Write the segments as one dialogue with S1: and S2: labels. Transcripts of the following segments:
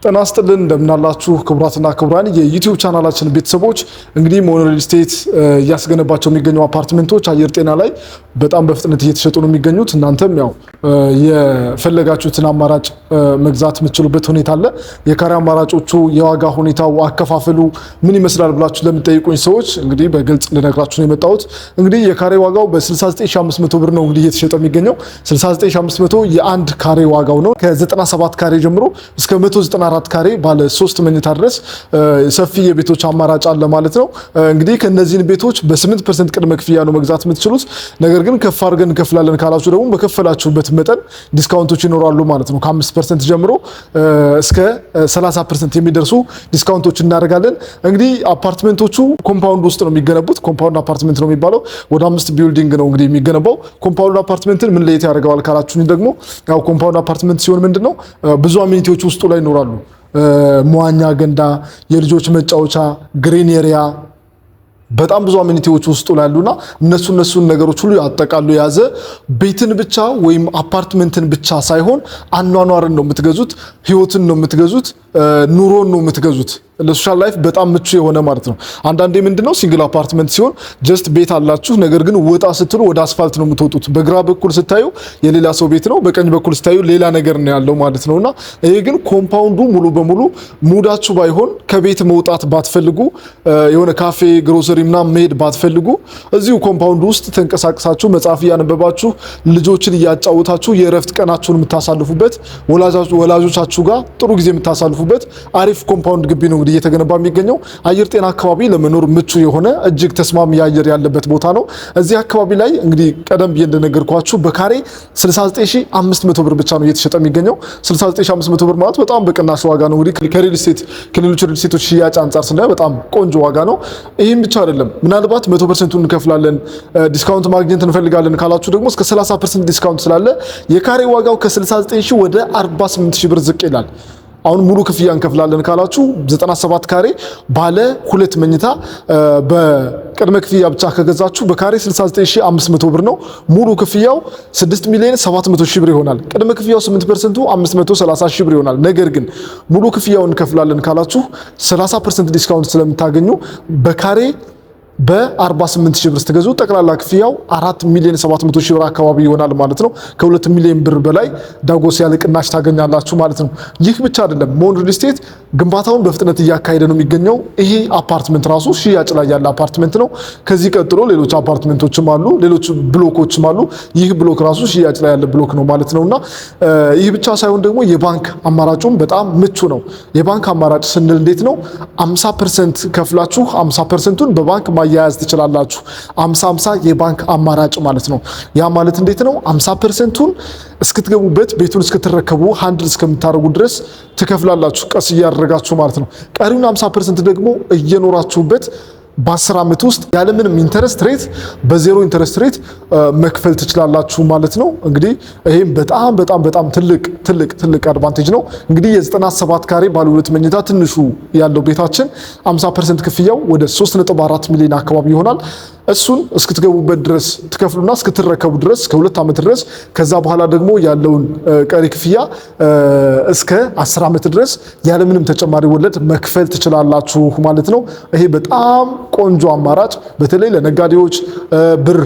S1: ጤና ይስጥልን እንደምናላችሁ ክቡራትና ክቡራን የዩቲዩብ ቻናላችን ቤተሰቦች እንግዲህ ሞኖ ሪል ስቴት እያስገነባቸው የሚገኙ አፓርትመንቶች አየር ጤና ላይ በጣም በፍጥነት እየተሸጡ ነው የሚገኙት። እናንተም ያው የፈለጋችሁትን አማራጭ መግዛት የምትችሉበት ሁኔታ አለ። የካሬ አማራጮቹ፣ የዋጋ ሁኔታው፣ አከፋፈሉ ምን ይመስላል ብላችሁ ለምትጠይቁኝ ሰዎች እንግዲህ በግልጽ ልነግራችሁ ነው የመጣሁት። እንግዲህ የካሬ ዋጋው በ69500 ብር ነው እንግዲህ እየተሸጠ የሚገኘው። 69500 የአንድ ካሬ ዋጋው ነው። ከ97 ካሬ ጀምሮ እስከ 194 ካሬ ባለ 3 መኝታ ድረስ ሰፊ የቤቶች አማራጭ አለ ማለት ነው። እንግዲህ ከነዚህን ቤቶች በ8% ቅድመ ክፍያ ነው መግዛት የምትችሉት። ነገር ግን ከፍ አድርገን እንከፍላለን ካላችሁ ደግሞ በከፈላችሁበት መጠን ዲስካውንቶች ይኖራሉ ማለት ነው። ከ5% ጀምሮ እስከ 30% የሚደርሱ ዲስካውንቶች እናደርጋለን። እንግዲህ አፓርትመንቶቹ ኮምፓውንድ ውስጥ ነው የሚገነቡት። ኮምፓውንድ አፓርትመንት ነው የሚባለው። ወደ 5 ቢልዲንግ ነው እንግዲህ የሚገነባው። ኮምፓውንድ አፓርትመንትን ምን ለየት ያደርገዋል ካላችሁኝ ደግሞ ያው ኮምፓውንድ አፓርትመንት ሲሆን ምንድነው ብዙ አሚኒቲዎች ውስጡ ላይ ይኖራሉ። መዋኛ ገንዳ፣ የልጆች መጫወቻ፣ ግሪን ኤሪያ፣ በጣም ብዙ አሚኒቲዎች ውስጡ ላይ ያሉና እነሱን ነገሮች ሁሉ ያጠቃሉ የያዘ ቤትን ብቻ ወይም አፓርትመንትን ብቻ ሳይሆን አኗኗርን ነው የምትገዙት፣ ህይወትን ነው የምትገዙት፣ ኑሮን ነው የምትገዙት። ለሶሻል ላይፍ በጣም ምቹ የሆነ ማለት ነው። አንዳንዴ ምንድነው ሲንግል አፓርትመንት ሲሆን ጀስት ቤት አላችሁ፣ ነገር ግን ወጣ ስትሉ ወደ አስፋልት ነው የምትወጡት። በግራ በኩል ስታዩ የሌላ ሰው ቤት ነው፣ በቀኝ በኩል ስታዩ ሌላ ነገር ነው ያለው ማለት ነውና ይሄ ግን ኮምፓውንዱ ሙሉ በሙሉ ሙዳችሁ ባይሆን ከቤት መውጣት ባትፈልጉ የሆነ ካፌ ግሮሰሪ ምናምን መሄድ ባትፈልጉ እዚሁ ኮምፓውንዱ ውስጥ ተንቀሳቅሳችሁ መጽሐፍ እያነበባችሁ ልጆችን እያጫወታችሁ የእረፍት ቀናችሁን የምታሳልፉበት ወላጆቻችሁ ጋር ጥሩ ጊዜ የምታሳልፉበት አሪፍ ኮምፓውንድ ግቢ ነው እንግዲህ እየተገነባ የሚገኘው። አየር ጤና አካባቢ ለመኖር ምቹ የሆነ እጅግ ተስማሚ የአየር ያለበት ቦታ ነው። እዚህ አካባቢ ላይ እንግዲህ ቀደም ብዬ እንደነገርኳችሁ በካሬ 69500 ብር ብቻ ነው እየተሸጠ የሚገኘው። 69500 ብር ማለት በጣም በቅናሽ ዋጋ ነው። እንግዲህ ከሪል ስቴት ከሌሎች ሪል ስቴቶች ሽያጭ አንጻር ስናየው በጣም ቆንጆ ዋጋ ነው። ይህም ብቻ አይደለም፣ ምናልባት 100% እንከፍላለን ዲስካውንት ማግኘት እንፈልጋለን ካላችሁ ደግሞ እስከ 30% ዲስካውንት ስላለ የካሬ ዋጋው ከ69000 ወደ 48000 ብር ዝቅ ይላል። አሁን ሙሉ ክፍያ እንከፍላለን ካላችሁ 97 ካሬ ባለ 2 መኝታ በቅድመ ክፍያ ብቻ ከገዛችሁ በካሬ 69500 ብር ነው። ሙሉ ክፍያው 6,700,000 ብር ይሆናል። ቅድመ ክፍያው 8% 530,000 ብር ይሆናል። ነገር ግን ሙሉ ክፍያውን እንከፍላለን ካላችሁ 30% ዲስካውንት ስለምታገኙ በካሬ በ48,000 ብር ስትገዙ ጠቅላላ ክፍያው 4,700,000 ብር አካባቢ ይሆናል ማለት ነው። ከ2 ሚሊዮን ብር በላይ ዳጎስ ያለ ቅናሽ ታገኛላችሁ ማለት ነው። ይህ ብቻ አይደለም፣ ሞኖ ሪል ስቴት ግንባታውን በፍጥነት እያካሄደ ነው የሚገኘው። ይሄ አፓርትመንት ራሱ ሽያጭ ላይ ያለ አፓርትመንት ነው። ከዚህ ቀጥሎ ሌሎች አፓርትመንቶችም አሉ፣ ሌሎች ብሎኮችም አሉ። ይህ ብሎክ ራሱ ሽያጭ ላይ ያለ ብሎክ ነው ማለት ነውና ይህ ብቻ ሳይሆን ደግሞ የባንክ አማራጩም በጣም ምቹ ነው። የባንክ አማራጭ ስንል እንዴት ነው? 50% ከፍላችሁ 50%ቱን በባንክ ማያያዝ ትችላላችሁ። 50-50 የባንክ አማራጭ ማለት ነው። ያ ማለት እንዴት ነው? 50%ቱን እስክትገቡበት ቤቱን እስክትረከቡ ሃንድል እስከምታደርጉ ድረስ ትከፍላላችሁ ቀስ እያደረጋችሁ ማለት ነው። ቀሪውን 50% ደግሞ እየኖራችሁበት በ10 ዓመት ውስጥ ያለምንም ኢንተረስት ሬት በዜሮ ኢንተረስት ሬት መክፈል ትችላላችሁ ማለት ነው። እንግዲህ ይሄም በጣም ትልቅ አድቫንቴጅ ነው። እንግዲህ የ97 ካሬ ባለ 2 መኝታ ትንሹ ያለው ቤታችን 50% ክፍያው ወደ 3.4 ሚሊዮን አካባቢ ይሆናል። እሱን እስክትገቡበት ድረስ ትከፍሉና እስክትረከቡ ድረስ ከ2 ዓመት ድረስ ከዛ በኋላ ደግሞ ያለውን ቀሪ ክፍያ እስከ 10 ዓመት ድረስ ያለምንም ተጨማሪ ወለድ መክፈል ትችላላችሁ ማለት ነው። ይሄ በጣም ቆንጆ አማራጭ በተለይ ለነጋዴዎች ብር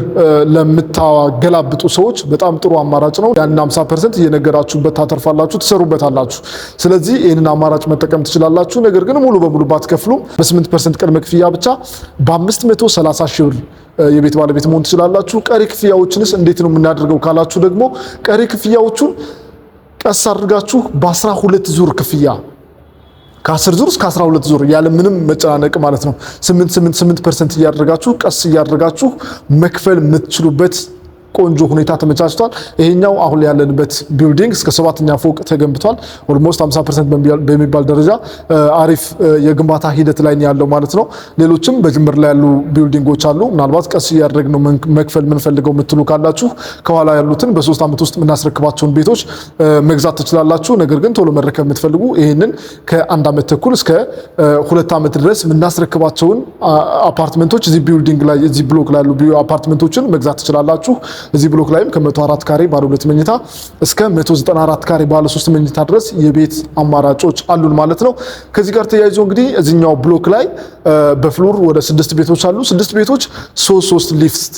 S1: ለምታገላብጡ ሰዎች በጣም ጥሩ አማራጭ ነው። ያን 50% እየነገራችሁበት ታተርፋላችሁ፣ ትሰሩበታላችሁ። ስለዚህ ይህንን አማራጭ መጠቀም ትችላላችሁ። ነገር ግን ሙሉ በሙሉ ባትከፍሉም በ8% ቅድመ ክፍያ ብቻ በ530,000 ብር የቤት ባለቤት መሆን ትችላላችሁ። ቀሪ ክፍያዎችንስ እንዴት ነው የምናደርገው ካላችሁ ደግሞ ቀሪ ክፍያዎቹን ቀስ አድርጋችሁ በ12 ዙር ክፍያ ከ10 ዙር እስከ 12 ዙር ያለ ምንም መጨናነቅ ማለት ነው 8% እያደረጋችሁ ቀስ እያደረጋችሁ መክፈል የምትችሉበት ቆንጆ ሁኔታ ተመቻችቷል። ይሄኛው አሁን ያለንበት ቢልዲንግ እስከ 7ኛ ፎቅ ተገንብቷል። ኦልሞስት 50% በሚባል ደረጃ አሪፍ የግንባታ ሂደት ላይ ያለው ማለት ነው። ሌሎችም በጅምር ላይ ያሉ ቢልዲንጎች አሉ። ምናልባት ቀስ እያደረግን ነው መክፈል የምንፈልገው የምትሉ ካላችሁ ከኋላ ያሉትን በ3 ዓመት ውስጥ የምናስረክባቸውን ቤቶች መግዛት ትችላላችሁ። ነገር ግን ቶሎ መረከብ የምትፈልጉ ይሄንን ከ1 ዓመት ተኩል እስከ 2 ዓመት ድረስ የምናስረክባቸውን አፓርትመንቶች እዚህ ቢልዲንግ ላይ እዚህ ብሎክ ላይ ያሉ አፓርትመንቶችን መግዛት ትችላላችሁ። እዚህ ብሎክ ላይም ከ104 ካሬ ባለ 2 መኝታ እስከ 194 ካሬ ባለ 3 መኝታ ድረስ የቤት አማራጮች አሉን ማለት ነው። ከዚህ ጋር ተያይዞ እንግዲህ እዚህኛው ብሎክ ላይ በፍሎር ወደ 6 ቤቶች አሉ። 6 ቤቶች 3 ሊፍት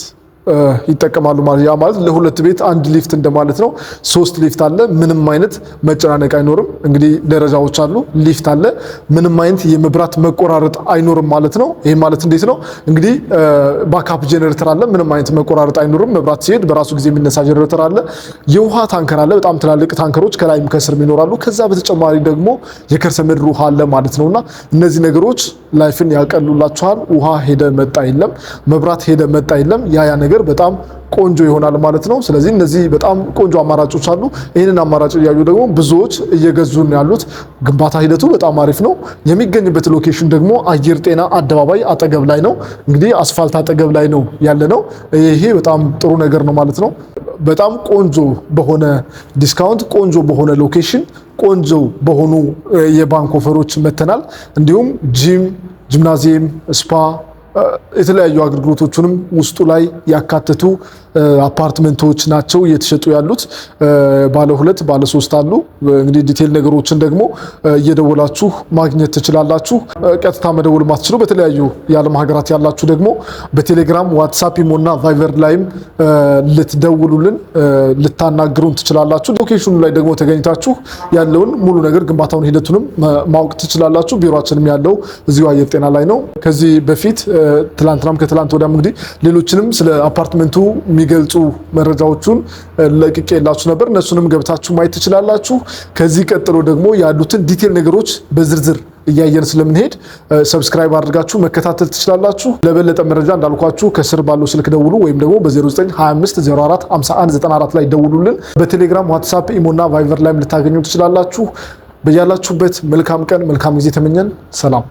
S1: ይጠቀማሉ ማለት ያ ማለት ለሁለት ቤት አንድ ሊፍት እንደማለት ነው። 3 ሊፍት አለ። ምንም አይነት መጨናነቅ አይኖርም። እንግዲህ ደረጃዎች አሉ፣ ሊፍት አለ። ምንም አይነት የመብራት መቆራረጥ አይኖርም ማለት ነው። ይሄ ማለት እንዴት ነው? እንግዲህ ባካፕ ጄኔሬተር አለ። ምንም አይነት መቆራረጥ አይኖርም። መብራት ሲሄድ በራሱ ጊዜ የሚነሳ ጄኔሬተር አለ። የውሃ ታንከር አለ። በጣም ትላልቅ ታንከሮች ከላይም ከስርም ይኖራሉ። ከዛ በተጨማሪ ደግሞ የከርሰ ምድር ውሃ አለ ማለት ነውና እነዚህ ነገሮች ላይፍን ያቀሉላችኋል። ውሃ ሄደ መጣ የለም፣ መብራት ሄደ መጣ የለም። ያ ነገር በጣም ቆንጆ ይሆናል ማለት ነው። ስለዚህ እነዚህ በጣም ቆንጆ አማራጮች አሉ። ይህንን አማራጭ እያዩ ደግሞ ብዙዎች እየገዙን ያሉት ግንባታ ሂደቱ በጣም አሪፍ ነው። የሚገኝበት ሎኬሽን ደግሞ አየር ጤና አደባባይ አጠገብ ላይ ነው። እንግዲህ አስፋልት አጠገብ ላይ ነው ያለ ነው። ይሄ በጣም ጥሩ ነገር ነው ማለት ነው። በጣም ቆንጆ በሆነ ዲስካውንት፣ ቆንጆ በሆነ ሎኬሽን፣ ቆንጆ በሆኑ የባንክ ኦፈሮች መተናል። እንዲሁም ጂምናዚየም፣ ስፓ የተለያዩ አገልግሎቶችንም ውስጡ ላይ ያካተቱ አፓርትመንቶች ናቸው እየተሸጡ ያሉት። ባለ 2 ባለ 3 አሉ። እንግዲህ ዲቴል ነገሮችን ደግሞ እየደወላችሁ ማግኘት ትችላላችሁ። ቀጥታ መደወል ማትችሉ በተለያዩ የዓለም ሀገራት ያላችሁ ደግሞ በቴሌግራም ዋትሳፕ፣ ኢሞና ቫይበር ላይም ልትደውሉልን ልታናግሩን ትችላላችሁ። ሎኬሽኑ ላይ ደግሞ ተገኝታችሁ ያለውን ሙሉ ነገር ግንባታውን ሂደቱንም ማወቅ ትችላላችሁ። ቢሮአችንም ያለው እዚሁ አየር ጤና ላይ ነው። ከዚህ በፊት ትላንትናም ከትላንት ወዲያም እንግዲህ ሌሎችንም ስለ አፓርትመንቱ የሚገልጹ መረጃዎቹን ለቅቄላችሁ ነበር። እነሱንም ገብታችሁ ማየት ትችላላችሁ። ከዚህ ቀጥሎ ደግሞ ያሉትን ዲቴል ነገሮች በዝርዝር እያየን ስለምንሄድ ሰብስክራይብ አድርጋችሁ መከታተል ትችላላችሁ። ለበለጠ መረጃ እንዳልኳችሁ ከስር ባለው ስልክ ደውሉ፣ ወይም ደግሞ በ0925 04 51 94 ላይ ደውሉልን። በቴሌግራም ዋትሳፕ፣ ኢሞና ቫይቨር ላይም ልታገኙ ትችላላችሁ። በያላችሁበት መልካም ቀን መልካም ጊዜ ተመኘን። ሰላም።